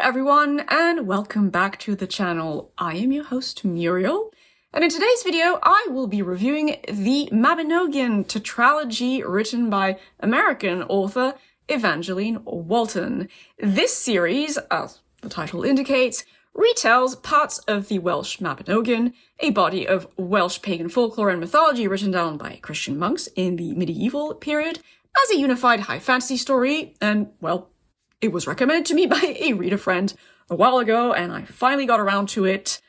everyone, and welcome back to the channel. I am your host, Muriel, and in today's video, I will be reviewing the Mabinogion Tetralogy written by American author Evangeline Walton. This series, as the title indicates, retells parts of the Welsh Mabinogion, a body of Welsh pagan folklore and mythology written down by Christian monks in the medieval period, as a unified high fantasy story, and, well, it was recommended to me by a reader friend a while ago, and I finally got around to it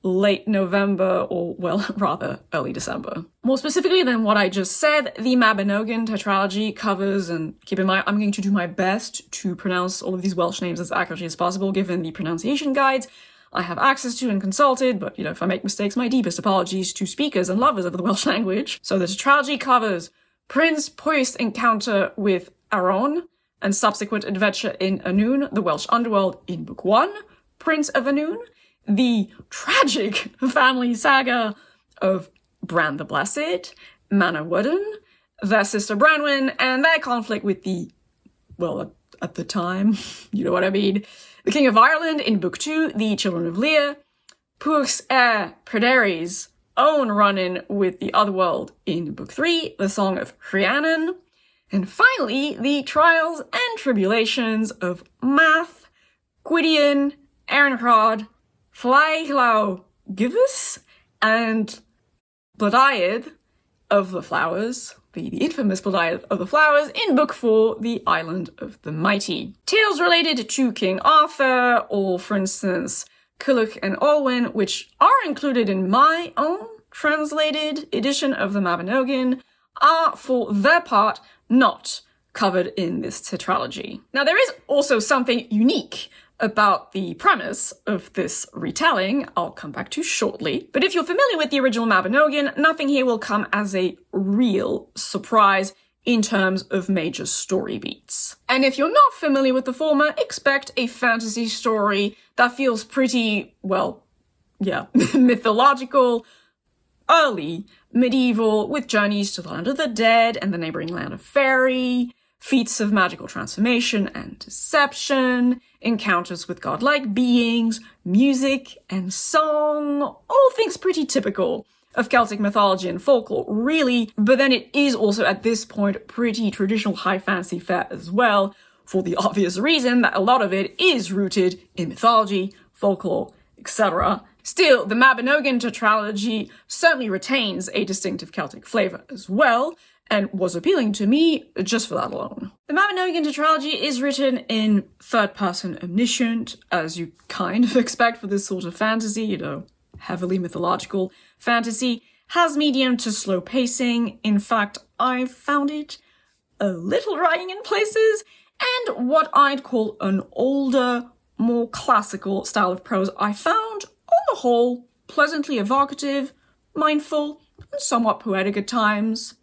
late November, or, well, rather, early December. More specifically than what I just said, the Mabinogion Tetralogy covers, and keep in mind, I'm going to do my best to pronounce all of these Welsh names as accurately as possible, given the pronunciation guides I have access to and consulted, but, if I make mistakes, my deepest apologies to speakers and lovers of the Welsh language. So the Tetralogy covers Prince Pwyll's encounter with Aron, and subsequent adventure in Annwn, the Welsh underworld, in Book 1, Prince of Annwn, the tragic family saga of Bran the Blessed, Manawydan, their sister Branwen, and their conflict with the, well, at the time, you know what I mean, the King of Ireland in Book 2, the Children of Lear, Pwyll's heir Pryderi's own run-in with the Otherworld in Book 3, the Song of Rhiannon, and finally, the trials and tribulations of Math, Gwydion, Earnhardt, Llaeglaw Gyfus, and Blodeuwedd of the Flowers, the infamous Blodeuwedd of the Flowers, in Book 4, The Island of the Mighty. Tales related to King Arthur, or for instance, Culhwch and Olwen, which are included in my own translated edition of the Mabinogion, are, for their part, not covered in this tetralogy. Now, there is also something unique about the premise of this retelling I'll come back to shortly, but if you're familiar with the original Mabinogion, nothing here will come as a real surprise in terms of major story beats. And if you're not familiar with the former, expect a fantasy story that feels pretty, well, yeah, mythological, early medieval, with journeys to the land of the dead and the neighboring land of Faerie, feats of magical transformation and deception, encounters with godlike beings, music and song, all things pretty typical of Celtic mythology and folklore, really, but then it is also at this point pretty traditional high fantasy fare as well, for the obvious reason that a lot of it is rooted in mythology, folklore, etc. Still, the Mabinogion Tetralogy certainly retains a distinctive Celtic flavour as well, and was appealing to me just for that alone. The Mabinogion Tetralogy is written in third-person omniscient, as you kind of expect for this sort of fantasy, heavily mythological fantasy, has medium to slow pacing. In fact, I found it a little drying in places, and what I'd call an older, more classical style of prose I found, on the whole, pleasantly evocative, mindful, and somewhat poetic at times.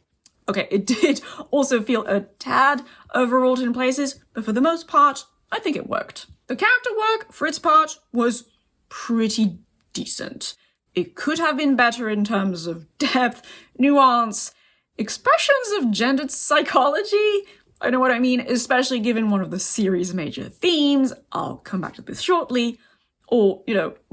Okay, it did also feel a tad overwrought in places, but for the most part, I think it worked. The character work, for its part, was pretty decent. It could have been better in terms of depth, nuance, expressions of gendered psychology. I know what I mean, especially given one of the series' major themes. I'll come back to this shortly. Or,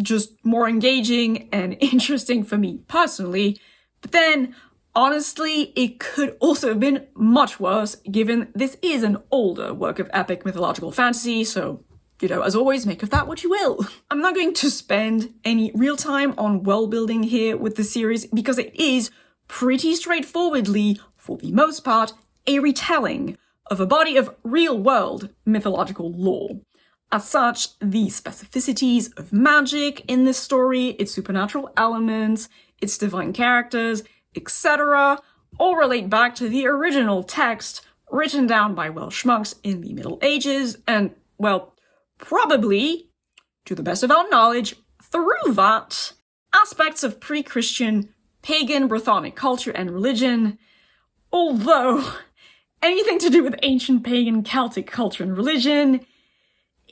just more engaging and interesting for me personally. But then, honestly, it could also have been much worse, given this is an older work of epic mythological fantasy, so, as always, make of that what you will. I'm not going to spend any real time on world building here with the series, because it is pretty straightforwardly, for the most part, a retelling of a body of real-world mythological lore. As such, the specificities of magic in this story, its supernatural elements, its divine characters, etc., all relate back to the original text written down by Welsh monks in the Middle Ages, and, well, probably, to the best of our knowledge, through that, aspects of pre-Christian pagan Brythonic culture and religion, although anything to do with ancient pagan Celtic culture and religion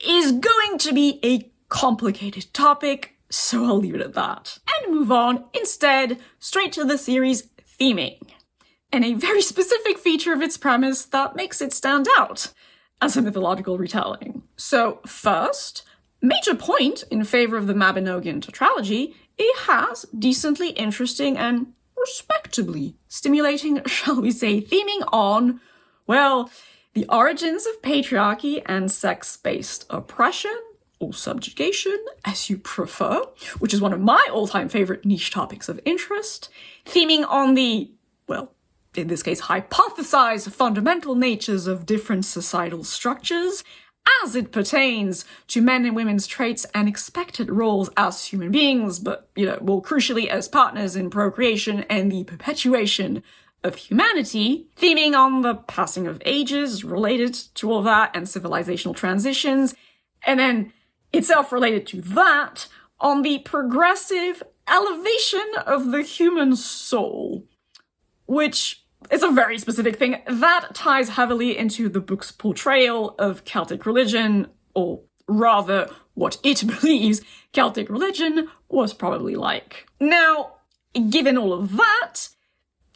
is going to be a complicated topic, so I'll leave it at that. And move on, instead, straight to the series' theming, and a very specific feature of its premise that makes it stand out as a mythological retelling. So first, major point in favor of the Mabinogion Tetralogy, it has decently interesting and respectably stimulating, shall we say, theming on, well, the origins of patriarchy and sex-based oppression, or subjugation, as you prefer, which is one of my all-time favorite niche topics of interest, theming on the, well, in this case, hypothesized fundamental natures of different societal structures as it pertains to men and women's traits and expected roles as human beings, but, more crucially as partners in procreation and the perpetuation of humanity, theming on the passing of ages related to all that and civilizational transitions, and then itself related to that on the progressive elevation of the human soul, which is a very specific thing that ties heavily into the book's portrayal of Celtic religion, or rather, what it believes Celtic religion was probably like. Now, given all of that,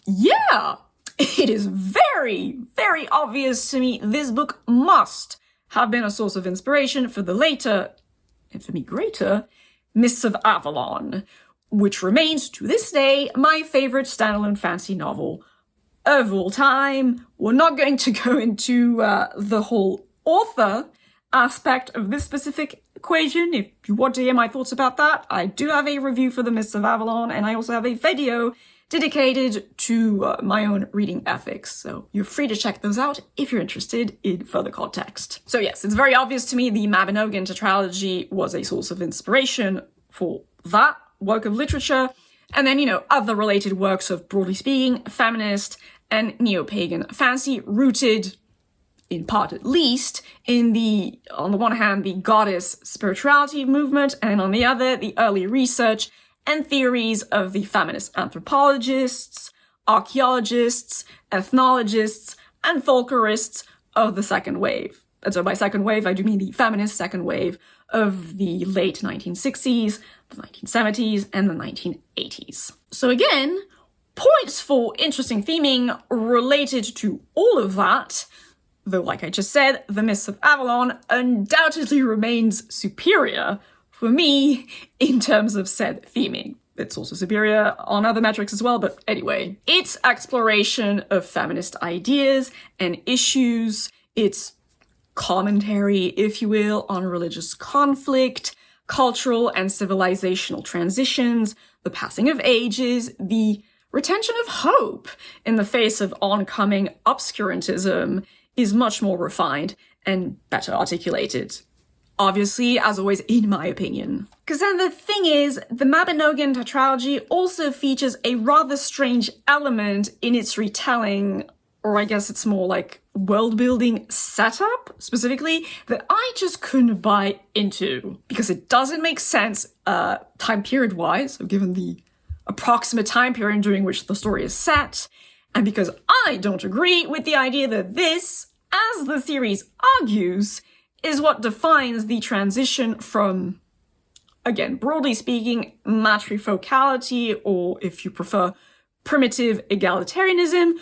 yeah, it is very, very obvious to me this book must have been a source of inspiration for the later, and for me greater, Mists of Avalon, which remains to this day my favorite standalone fantasy novel of all time. We're not going to go into the whole author aspect of this specific equation. If you want to hear my thoughts about that, I do have a review for the Mists of Avalon, and I also have a video dedicated to my own reading ethics, so you're free to check those out if you're interested in further context. So yes, it's very obvious to me the Mabinogion Tetralogy was a source of inspiration for that work of literature, and then, other related works of, broadly speaking, feminist and neo-pagan fantasy rooted, in part at least, in the, on the one hand, the goddess spirituality movement, and on the other, the early research and theories of the feminist anthropologists, archaeologists, ethnologists, and folklorists of the second wave. And so by second wave, I do mean the feminist second wave of the late 1960s, the 1970s, and the 1980s. So again, points for interesting theming related to all of that, though like I just said, the Mists of Avalon undoubtedly remains superior for me in terms of said theming. It's also superior on other metrics as well, but anyway. Its exploration of feminist ideas and issues, its commentary, if you will, on religious conflict, cultural and civilizational transitions, the passing of ages, the retention of hope in the face of oncoming obscurantism is much more refined and better articulated. Obviously, as always, in my opinion. Because then the thing is, the Mabinogion Tetralogy also features a rather strange element in its retelling, or I guess it's more like world-building setup, specifically, that I just couldn't buy into. Because it doesn't make sense, time period-wise, so given the approximate time period during which the story is set, and because I don't agree with the idea that this, as the series argues, is what defines the transition from, again, broadly speaking, matrifocality, or if you prefer, primitive egalitarianism,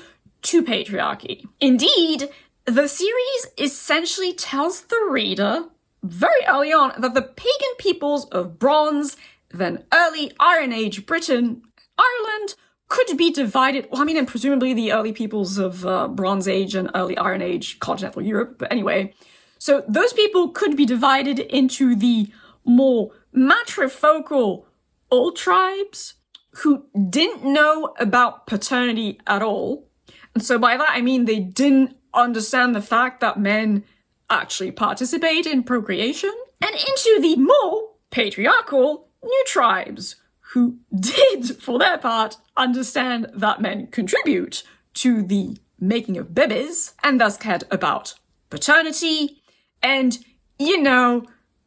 to patriarchy. Indeed, the series essentially tells the reader, very early on, that the pagan peoples of Bronze, then early Iron Age Britain, Ireland, could be divided, and presumably the early peoples of Bronze Age and early Iron Age continental Europe, but anyway. So those people could be divided into the more matrifocal old tribes who didn't know about paternity at all. And so by that I mean they didn't understand the fact that men actually participate in procreation. And into the more patriarchal new tribes who did, for their part, understand that men contribute to the making of babies and thus cared about paternity, and,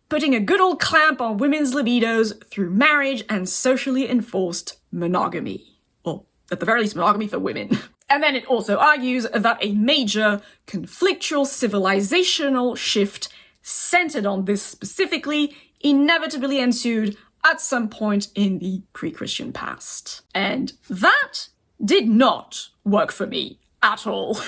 putting a good old clamp on women's libidos through marriage and socially enforced monogamy. Or, at the very least, monogamy for women. And then it also argues that a major conflictual civilizational shift centered on this specifically inevitably ensued at some point in the pre-Christian past. And that did not work for me at all.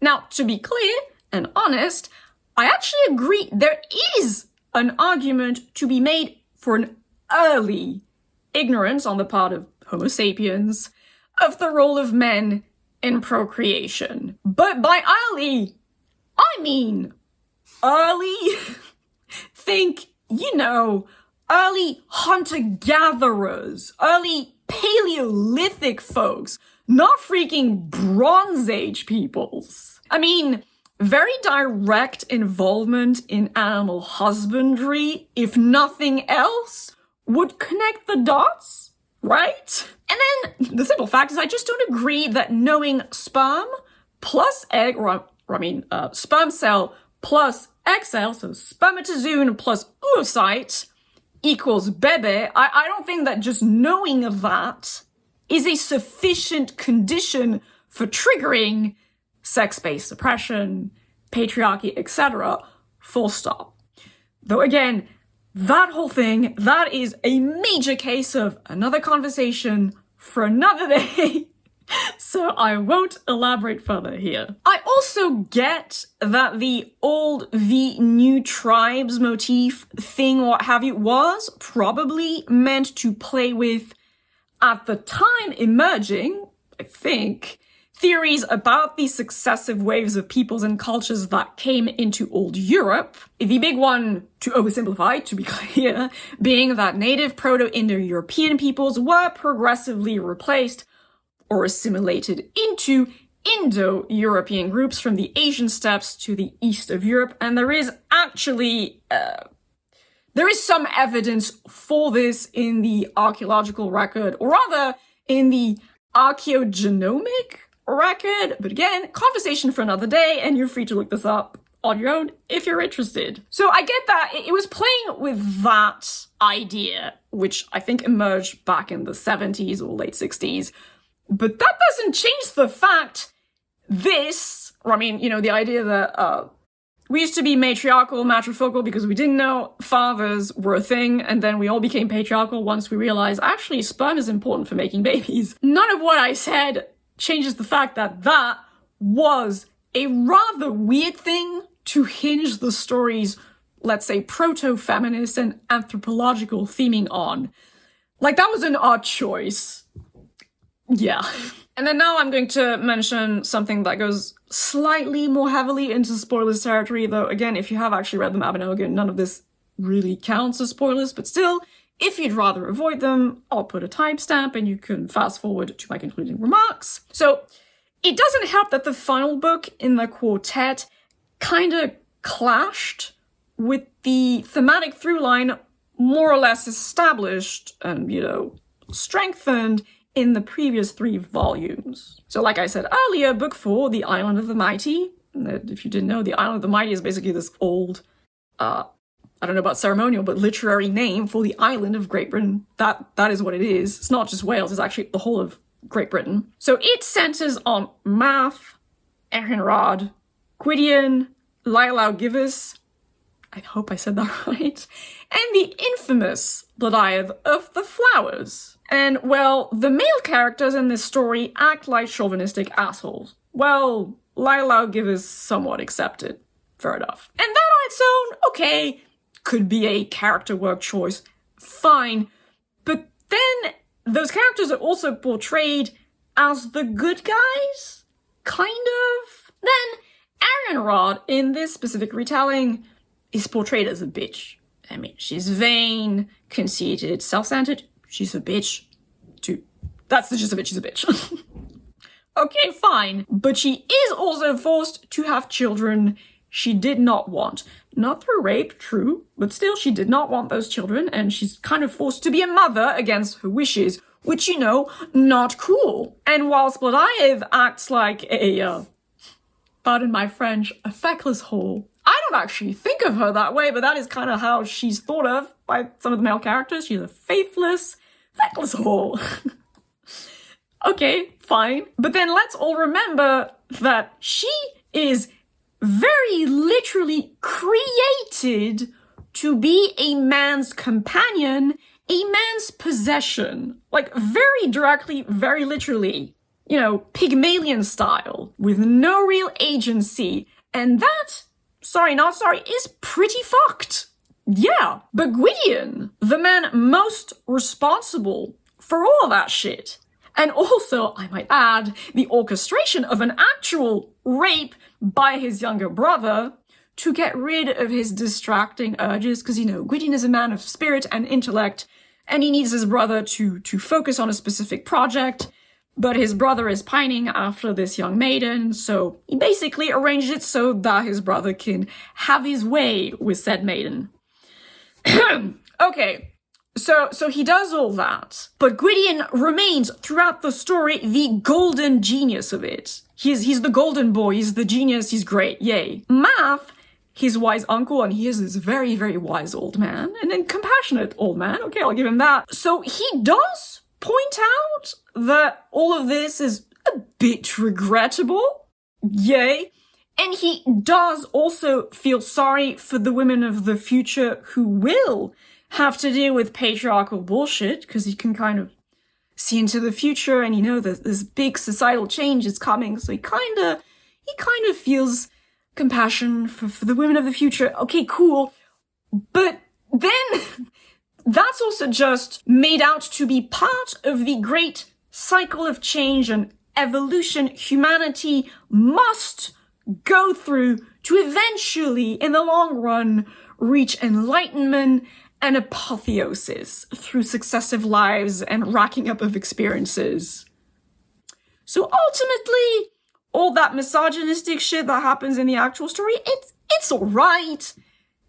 Now, to be clear and honest, I actually agree there is an argument to be made for an early ignorance on the part of Homo sapiens of the role of men in procreation. But by early, I mean early. Think, early hunter-gatherers, early Paleolithic folks, not freaking Bronze Age peoples. I mean, very direct involvement in animal husbandry, if nothing else, would connect the dots, right? And then the simple fact is I just don't agree that knowing sperm plus egg, sperm cell plus egg cell, so spermatozoon plus oocyte equals bebe. I don't think that just knowing of that is a sufficient condition for triggering sex-based suppression, patriarchy, etc. Full stop. Though again, that whole thing, that is a major case of another conversation for another day. So I won't elaborate further here. I also get that the old v new tribes motif thing, what have you, was probably meant to play with, at the time emerging, I think, theories about the successive waves of peoples and cultures that came into old Europe. The big one, to oversimplify, to be clear, being that native Proto-Indo-European peoples were progressively replaced or assimilated into Indo-European groups from the Asian steppes to the east of Europe, and there is actually some evidence for this in the archaeological record, or rather in the archaeogenomic record. But again, conversation for another day, and you're free to look this up on your own if you're interested. So I get that it was playing with that idea, which I think emerged back in the 70s or late 60s. But that doesn't change the fact the idea that we used to be matriarchal, matrifocal because we didn't know fathers were a thing, and then we all became patriarchal once we realized actually sperm is important for making babies. None of what I said changes the fact that that was a rather weird thing to hinge the story's, let's say, proto-feminist and anthropological theming on. Like, that was an odd choice. Yeah. And then now I'm going to mention something that goes slightly more heavily into spoilers territory, though again, if you have actually read the Mabinogion, none of this really counts as spoilers, but still, if you'd rather avoid them, I'll put a timestamp and you can fast forward to my concluding remarks. So, it doesn't help that the final book in the quartet kinda clashed with the thematic through line more or less established and, strengthened in the previous 3 volumes. So like I said earlier, book 4, The Island of the Mighty. If you didn't know, The Island of the Mighty is basically this old, I don't know about ceremonial, but literary name for the island of Great Britain. That is what it is. It's not just Wales, it's actually the whole of Great Britain. So it centers on Math, Erenrod, Gwydion, Lailaw-Gyfus, I hope I said that right, and the infamous Blodeuwedd of the Flowers. And, well, the male characters in this story act like chauvinistic assholes. Well, Lailaw-Gyfus somewhat accepted. Fair enough. And that on its own, okay, could be a character work choice. Fine. But then those characters are also portrayed as the good guys? Kind of? Then Erenrod, in this specific retelling, is portrayed as a bitch. I mean, she's vain, conceited, self-centered. She's a bitch, too. That's the gist of it, she's a bitch. Okay, fine. But she is also forced to have children she did not want. Not through rape, true, but still she did not want those children, and she's kind of forced to be a mother against her wishes, which, not cool. And whilst Blodeuwedd acts like a, pardon my French, a feckless whore, I don't actually think of her that way, but that is kind of how she's thought of by some of the male characters. She's a faithless, feckless whore. Okay, fine. But then let's all remember that she is very literally created to be a man's companion, a man's possession. Like, very directly, very literally. Pygmalion style, with no real agency. And that, sorry, not sorry, is pretty fucked. yeah, but Gwydion, the man most responsible for all of that shit. And also, I might add, the orchestration of an actual rape by his younger brother to get rid of his distracting urges, because, Gwydion is a man of spirit and intellect, and he needs his brother to focus on a specific project, but his brother is pining after this young maiden, so he basically arranged it so that his brother can have his way with said maiden. Okay. So he does all that, but Gwydion remains throughout the story the golden genius of it. He's the golden boy, he's the genius, he's great, yay. Math, his wise uncle, and he is this very, very wise old man, and then compassionate old man, okay, I'll give him that. So he does point out that all of this is a bit regrettable, yay. And he does also feel sorry for the women of the future who will have to deal with patriarchal bullshit, because he can kind of see into the future and that this big societal change is coming, so he kind of feels compassion for the women of the future. Okay, cool. But then that's also just made out to be part of the great cycle of change and evolution humanity must go through to eventually, in the long run, reach enlightenment and apotheosis through successive lives and racking up of experiences. So ultimately, all that misogynistic shit that happens in the actual story, it's alright.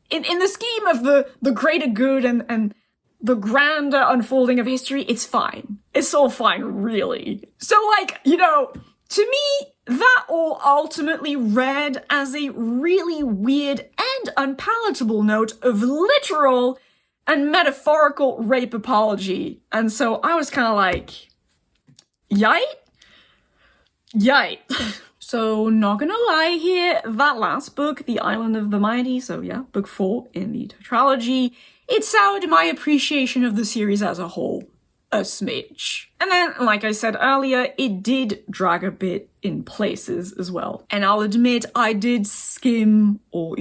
In the scheme of the greater good and the grander unfolding of history, it's fine. It's all fine, really. So to me, that all ultimately read as a really weird and unpalatable note of literal and metaphorical rape apology. And so I was kind of like, yite. So not gonna lie here, that last book, The Island of the Mighty, so yeah, book 4 in the tetralogy, it soured my appreciation of the series as a whole a smidge. And then, like I said earlier, it did drag a bit in places as well. And I'll admit I did skim or,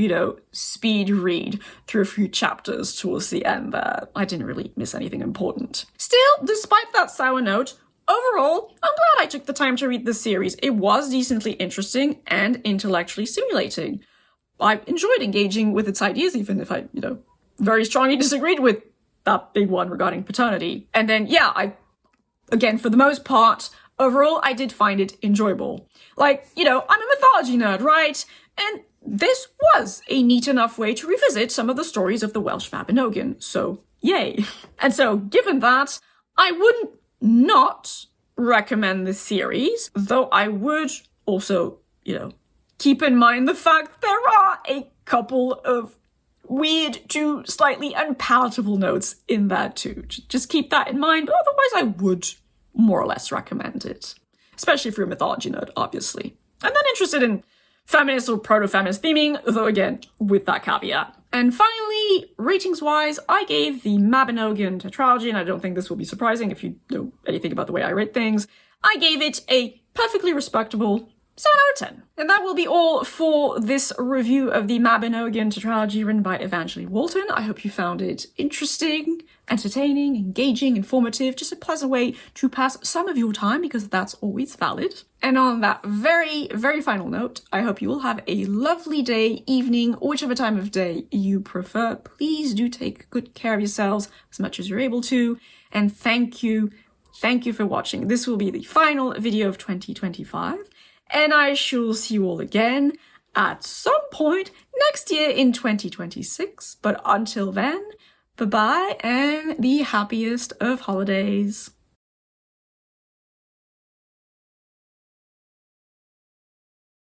speed read through a few chapters towards the end there. I didn't really miss anything important. Still, despite that sour note, overall, I'm glad I took the time to read this series. It was decently interesting and intellectually stimulating. I enjoyed engaging with its ideas, even if I, very strongly disagreed with that big one regarding paternity. And then, again, for the most part, overall, I did find it enjoyable. I'm a mythology nerd, right? And this was a neat enough way to revisit some of the stories of the Welsh Mabinogion, so yay. And so, given that, I wouldn't not recommend this series, though I would also, keep in mind the fact there are a couple of weird to slightly unpalatable notes in that too. Just keep that in mind, but otherwise I would more or less recommend it. Especially if you're a mythology nerd, obviously. And then interested in feminist or proto-feminist theming, though again, with that caveat. And finally, ratings-wise, I gave the Mabinogion Tetralogy, and I don't think this will be surprising if you know anything about the way I rate things, I gave it a perfectly respectable 7 out of 10. And that will be all for this review of the Mabinogion Tetralogy written by Evangeline Walton. I hope you found it interesting, entertaining, engaging, informative, just a pleasant way to pass some of your time, because that's always valid. And on that very, very final note, I hope you will have a lovely day, evening, or whichever time of day you prefer. Please do take good care of yourselves as much as you're able to. And thank you for watching. This will be the final video of 2025. And I shall see you all again at some point next year in 2026. But until then, bye-bye and the happiest of holidays.